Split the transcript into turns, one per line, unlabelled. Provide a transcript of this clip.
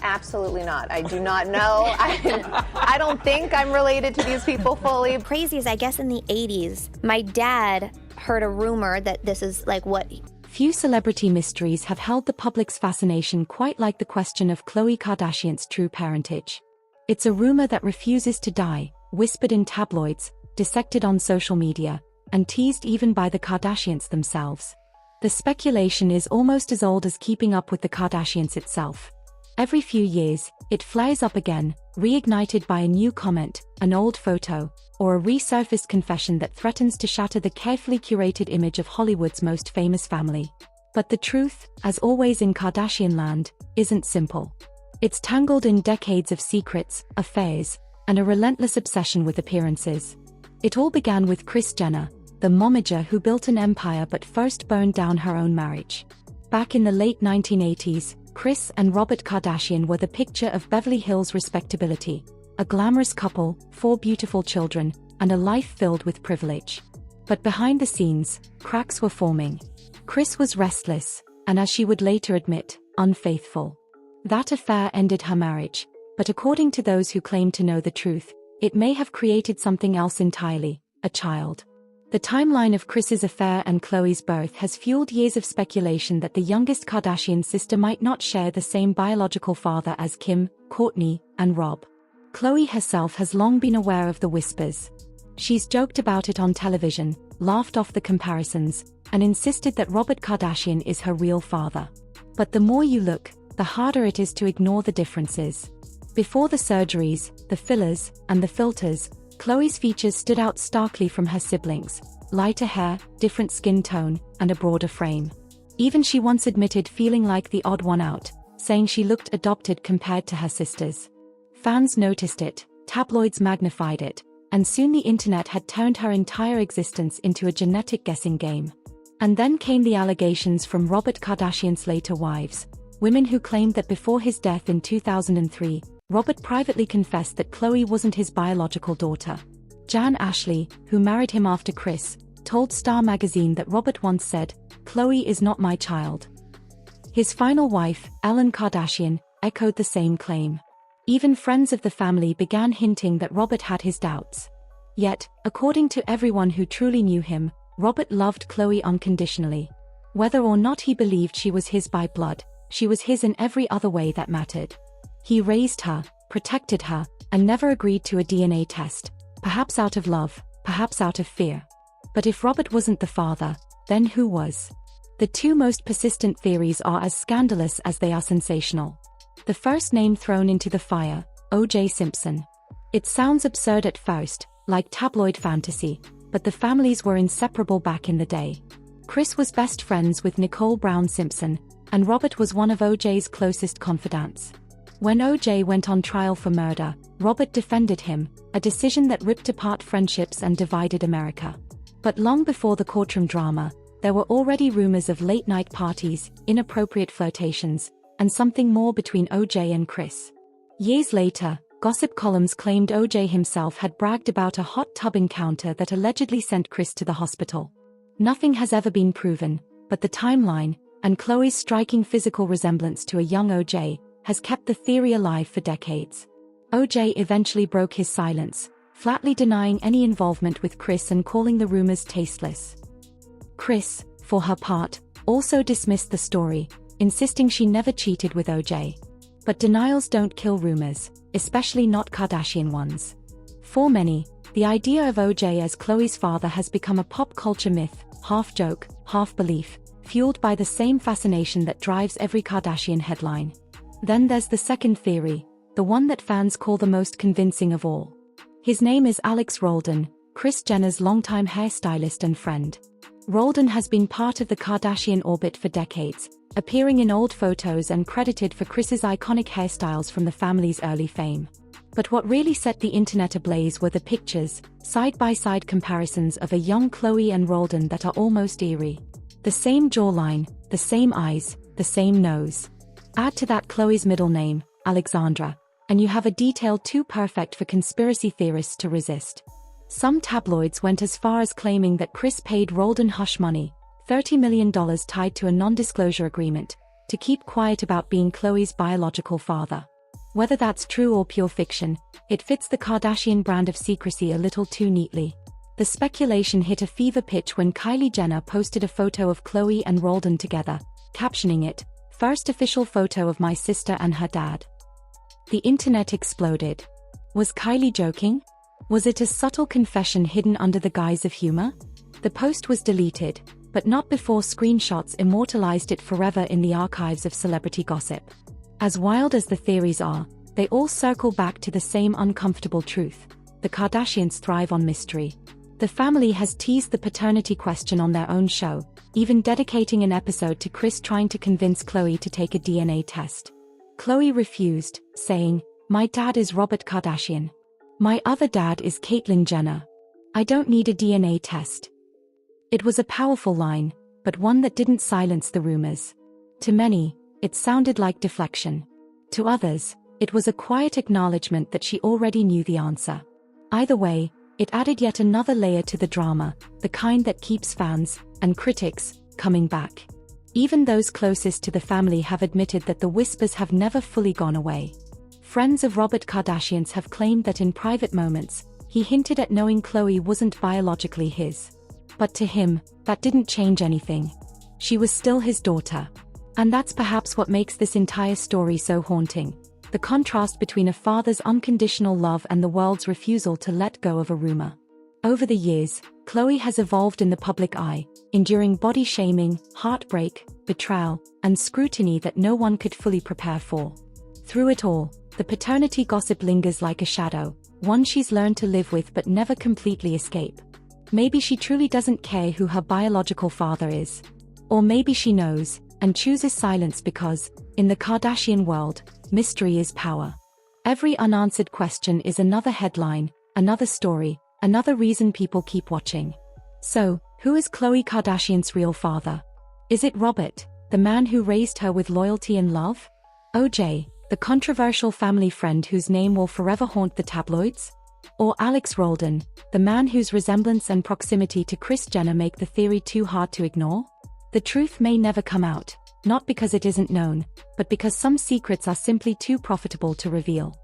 Absolutely not. I do not know. I don't think I'm related to these people fully.
Crazy is, I guess in the 80s, my dad heard a rumor that this is like what...
Few celebrity mysteries have held the public's fascination quite like the question of Khloe Kardashian's true parentage. It's a rumor that refuses to die, whispered in tabloids, dissected on social media, and teased even by the Kardashians themselves. The speculation is almost as old as keeping up with the Kardashians itself. Every few years, it flares up again, reignited by a new comment, an old photo, or a resurfaced confession that threatens to shatter the carefully curated image of Hollywood's most famous family. But the truth, as always in Kardashian land, isn't simple. It's tangled in decades of secrets, affairs, and a relentless obsession with appearances. It all began with Kris Jenner, the momager who built an empire but first burned down her own marriage. Back in the late 1980s, Kris and Robert Kardashian were the picture of Beverly Hills respectability. A glamorous couple, 4 beautiful children, and a life filled with privilege. But behind the scenes, cracks were forming. Kris was restless, and as she would later admit, unfaithful. That affair ended her marriage, but according to those who claim to know the truth, it may have created something else entirely, a child. The timeline of Kris's affair and Khloe's birth has fueled years of speculation that the youngest Kardashian sister might not share the same biological father as Kim, Kourtney, and Rob. Khloe herself has long been aware of the whispers. She's joked about it on television, laughed off the comparisons, and insisted that Robert Kardashian is her real father. But the more you look, the harder it is to ignore the differences. Before the surgeries, the fillers, and the filters, Khloe's features stood out starkly from her siblings: lighter hair, different skin tone, and a broader frame. Even she once admitted feeling like the odd one out, saying she looked adopted compared to her sisters. Fans noticed it, tabloids magnified it, and soon the internet had turned her entire existence into a genetic guessing game. And then came the allegations from Robert Kardashian's later wives, women who claimed that before his death in 2003, Robert privately confessed that Khloe wasn't his biological daughter. Jan Ashley, who married him after Kris, told Star magazine that Robert once said, "Khloe is not my child." His final wife, Ellen Kardashian, echoed the same claim. Even friends of the family began hinting that Robert had his doubts. Yet, according to everyone who truly knew him, Robert loved Khloe unconditionally. Whether or not he believed she was his by blood, she was his in every other way that mattered. He raised her, protected her, and never agreed to a DNA test, perhaps out of love, perhaps out of fear. But if Robert wasn't the father, then who was? The two most persistent theories are as scandalous as they are sensational. The first name thrown into the fire, O.J. Simpson. It sounds absurd at first, like tabloid fantasy, but the families were inseparable back in the day. Kris was best friends with Nicole Brown Simpson, and Robert was one of O.J.'s closest confidants. When O.J. went on trial for murder, Robert defended him, a decision that ripped apart friendships and divided America. But long before the courtroom drama, there were already rumors of late-night parties, inappropriate flirtations, and something more between O.J. and Kris. Years later, gossip columns claimed O.J. himself had bragged about a hot tub encounter that allegedly sent Kris to the hospital. Nothing has ever been proven, but the timeline, and Khloe's striking physical resemblance to a young O.J., has kept the theory alive for decades. O.J. eventually broke his silence, flatly denying any involvement with Kris and calling the rumors tasteless. Kris, for her part, also dismissed the story, insisting she never cheated with O.J. But denials don't kill rumors, especially not Kardashian ones. For many, the idea of O.J. as Khloe's father has become a pop culture myth, half joke, half belief, fueled by the same fascination that drives every Kardashian headline. Then there's the second theory, the one that fans call the most convincing of all. His name is Alex Roldan, Kris Jenner's longtime hairstylist and friend. Roldan has been part of the Kardashian orbit for decades, appearing in old photos and credited for Kris's iconic hairstyles from the family's early fame. But what really set the internet ablaze were the pictures, side-by-side comparisons of a young Khloe and Roldan that are almost eerie. The same jawline, the same eyes, the same nose. Add to that Khloe's middle name, Alexandra, and you have a detail too perfect for conspiracy theorists to resist. Some tabloids went as far as claiming that Kris paid Roldan hush money, $30 million tied to a non-disclosure agreement, to keep quiet about being Khloe's biological father. Whether that's true or pure fiction, it fits the Kardashian brand of secrecy a little too neatly. The speculation hit a fever pitch when Kylie Jenner posted a photo of Khloe and Roldan together, captioning it, "First official photo of my sister and her dad." The internet exploded. Was Kylie joking? Was it a subtle confession hidden under the guise of humor? The post was deleted, but not before screenshots immortalized it forever in the archives of celebrity gossip. As wild as the theories are, they all circle back to the same uncomfortable truth: the Kardashians thrive on mystery. The family has teased the paternity question on their own show, even dedicating an episode to Kris trying to convince Khloe to take a DNA test. Khloe refused, saying, "My dad is Robert Kardashian. My other dad is Caitlyn Jenner. I don't need a DNA test." It was a powerful line, but one that didn't silence the rumors. To many, it sounded like deflection. To others, it was a quiet acknowledgement that she already knew the answer. Either way, it added yet another layer to the drama, the kind that keeps fans, and critics, coming back. Even those closest to the family have admitted that the whispers have never fully gone away. Friends of Robert Kardashian's have claimed that in private moments, he hinted at knowing Khloe wasn't biologically his. But to him, that didn't change anything. She was still his daughter. And that's perhaps what makes this entire story so haunting: the contrast between a father's unconditional love and the world's refusal to let go of a rumor. Over the years, Khloe has evolved in the public eye, enduring body shaming, heartbreak, betrayal, and scrutiny that no one could fully prepare for. Through it all, the paternity gossip lingers like a shadow, one she's learned to live with but never completely escape. Maybe she truly doesn't care who her biological father is. Or maybe she knows, and chooses silence because, in the Kardashian world, mystery is power. Every unanswered question is another headline, another story, another reason people keep watching. So, who is Khloe Kardashian's real father? Is it Robert, the man who raised her with loyalty and love? OJ, the controversial family friend whose name will forever haunt the tabloids? Or Alex Roldan, the man whose resemblance and proximity to Kris Jenner make the theory too hard to ignore? The truth may never come out, not because it isn't known, but because some secrets are simply too profitable to reveal.